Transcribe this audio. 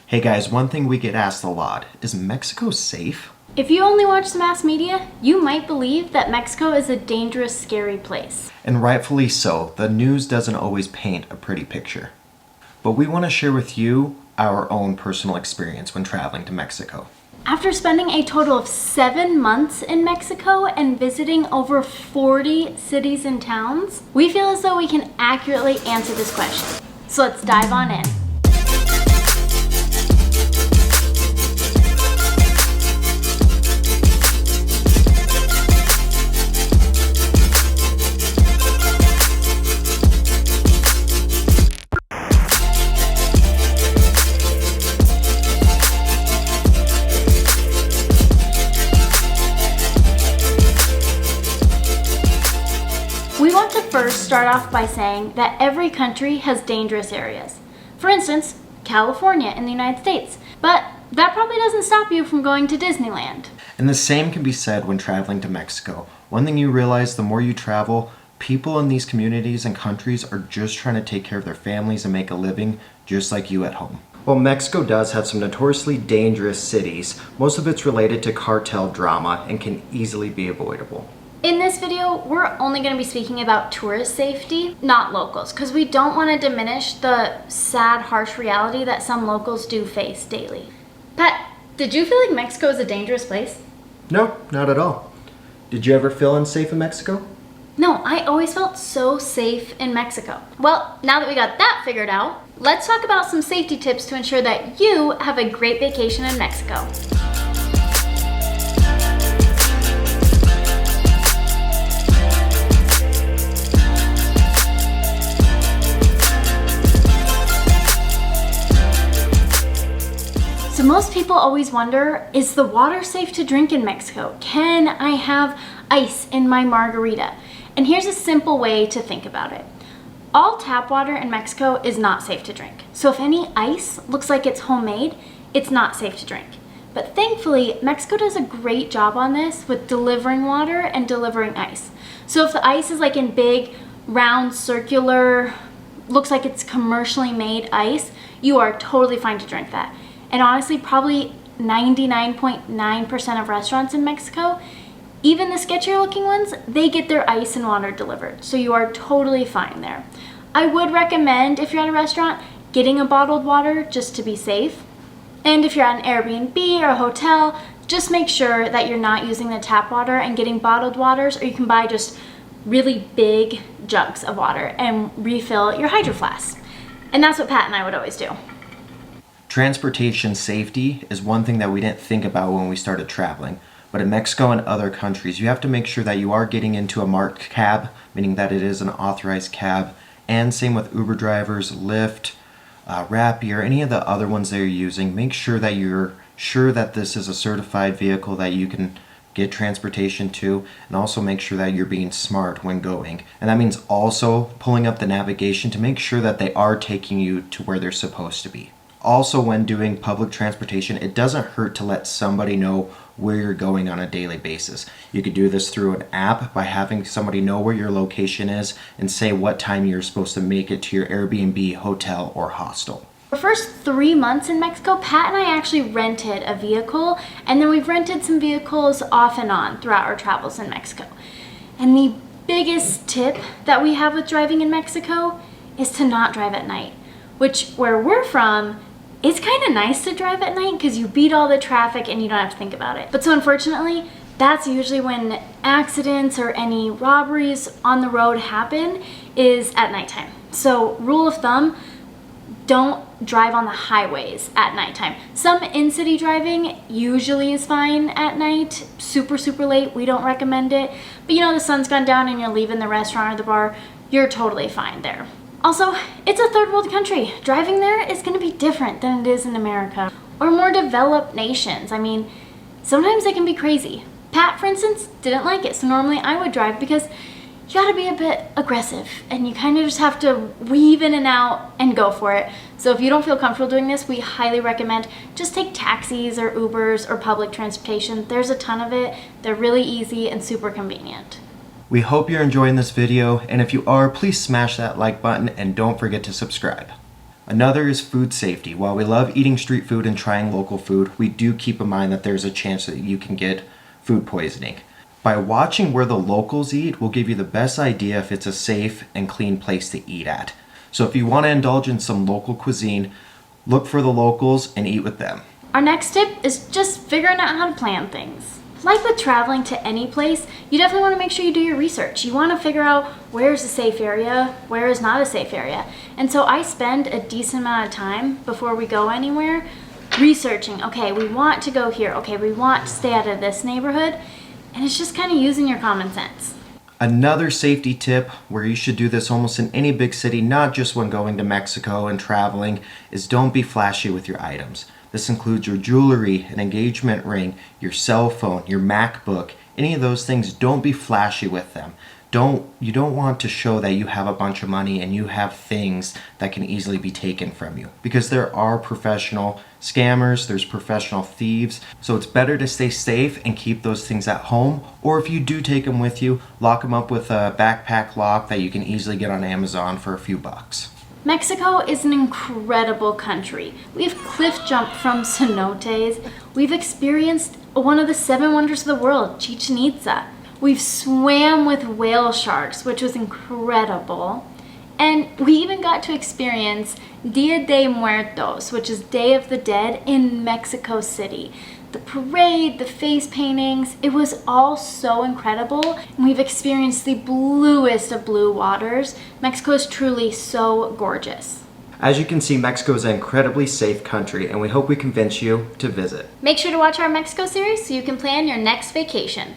Hey guys, one thing we get asked a lot, is Mexico safe? If you only watch the mass media, you might believe that Mexico is a dangerous, scary place. And rightfully so, the news doesn't always paint a pretty picture. But we want to share with you our own personal experience when traveling to Mexico. After spending a total of 7 months in Mexico and visiting over 40 cities and towns, we feel as though we can accurately answer this question. So let's dive on in. We want to first start off by saying that every country has dangerous areas. For instance, California in the United States. But that probably doesn't stop you from going to Disneyland. And the same can be said when traveling to Mexico. One thing you realize the more you travel, people in these communities and countries are just trying to take care of their families and make a living just like you at home. While Mexico does have some notoriously dangerous cities, most of it's related to cartel drama and can easily be avoidable. In this video, we're only going to be speaking about tourist safety, not locals, because we don't want to diminish the sad, harsh reality that some locals do face daily. Pat, did you feel like Mexico is a dangerous place? No, not at all. Did you ever feel unsafe in Mexico? No, I always felt so safe in Mexico. Well, now that we got that figured out, let's talk about some safety tips to ensure that you have a great vacation in Mexico. So most people always wonder, is the water safe to drink in Mexico? Can I have ice in my margarita? And here's a simple way to think about it. All tap water in Mexico is not safe to drink. So if any ice looks like it's homemade, it's not safe to drink. But thankfully, Mexico does a great job on this with delivering water and delivering ice. So if the ice is like in big, round, circular, looks like it's commercially made ice, you are totally fine to drink that. And honestly, probably 99.9% of restaurants in Mexico, even the sketchier looking ones, they get their ice and water delivered. So you are totally fine there. I would recommend, if you're at a restaurant, getting a bottled water just to be safe. And if you're at an Airbnb or a hotel, just make sure that you're not using the tap water and getting bottled waters, or you can buy just really big jugs of water and refill your hydro flask. And that's what Pat and I would always do. Transportation safety is one thing that we didn't think about when we started traveling. But in Mexico and other countries, you have to make sure that you are getting into a marked cab, meaning that it is an authorized cab. And same with Uber drivers, Lyft, Rappi, or any of the other ones that you're using. Make sure that you're sure that this is a certified vehicle that you can get transportation to, and also make sure that you're being smart when going. And that means also pulling up the navigation to make sure that they are taking you to where they're supposed to be. Also, when doing public transportation, it doesn't hurt to let somebody know where you're going on a daily basis. You could do this through an app by having somebody know where your location is and say what time you're supposed to make it to your Airbnb, hotel, or hostel. The first 3 months in Mexico, Pat and I actually rented a vehicle, and then we've rented some vehicles off and on throughout our travels in Mexico. And the biggest tip that we have with driving in Mexico is to not drive at night, which where we're from, it's kind of nice to drive at night because you beat all the traffic and you don't have to think about it. But so unfortunately, that's usually when accidents or any robberies on the road happen, is at nighttime. So rule of thumb, don't drive on the highways at nighttime. Some in-city driving usually is fine at night. Super, super late, we don't recommend it. But you know, the sun's gone down and you're leaving the restaurant or the bar, you're totally fine there. Also, it's a third world country. Driving there is going to be different than it is in America or more developed nations. I mean, sometimes they can be crazy. Pat, for instance, didn't like it, so normally I would drive because you gotta be a bit aggressive and you kind of just have to weave in and out and go for it. So if you don't feel comfortable doing this, we highly recommend just take taxis or Ubers or public transportation. There's a ton of it. They're really easy and super convenient. We hope you're enjoying this video, and if you are, please smash that like button and don't forget to subscribe. Another is food safety. While we love eating street food and trying local food, we do keep in mind that there's a chance that you can get food poisoning. By watching where the locals eat will give you the best idea if it's a safe and clean place to eat at. So if you want to indulge in some local cuisine, look for the locals and eat with them. Our next tip is just figuring out how to plan things. Like with traveling to any place, you definitely want to make sure you do your research. You want to figure out where is a safe area, where is not a safe area. And so I spend a decent amount of time before we go anywhere researching, okay, we want to go here, okay, we want to stay out of this neighborhood, and it's just kind of using your common sense. Another safety tip, where you should do this almost in any big city, not just when going to Mexico and traveling, is don't be flashy with your items. This includes your jewelry, an engagement ring, your cell phone, your MacBook, any of those things. Don't be flashy with them. You don't want to show that you have a bunch of money and you have things that can easily be taken from you, because there are professional scammers, there's professional thieves. So it's better to stay safe and keep those things at home, or if you do take them with you, lock them up with a backpack lock that you can easily get on Amazon for a few bucks. Mexico is an incredible country. We've cliff jumped from cenotes. We've experienced one of the 7 wonders of the world, Chichen Itza. We've swam with whale sharks, which was incredible. And we even got to experience Dia de Muertos, which is Day of the Dead, in Mexico City. The parade, the face paintings, it was all so incredible. And we've experienced the bluest of blue waters. Mexico is truly so gorgeous. As you can see, Mexico is an incredibly safe country, and we hope we convince you to visit. Make sure to watch our Mexico series so you can plan your next vacation.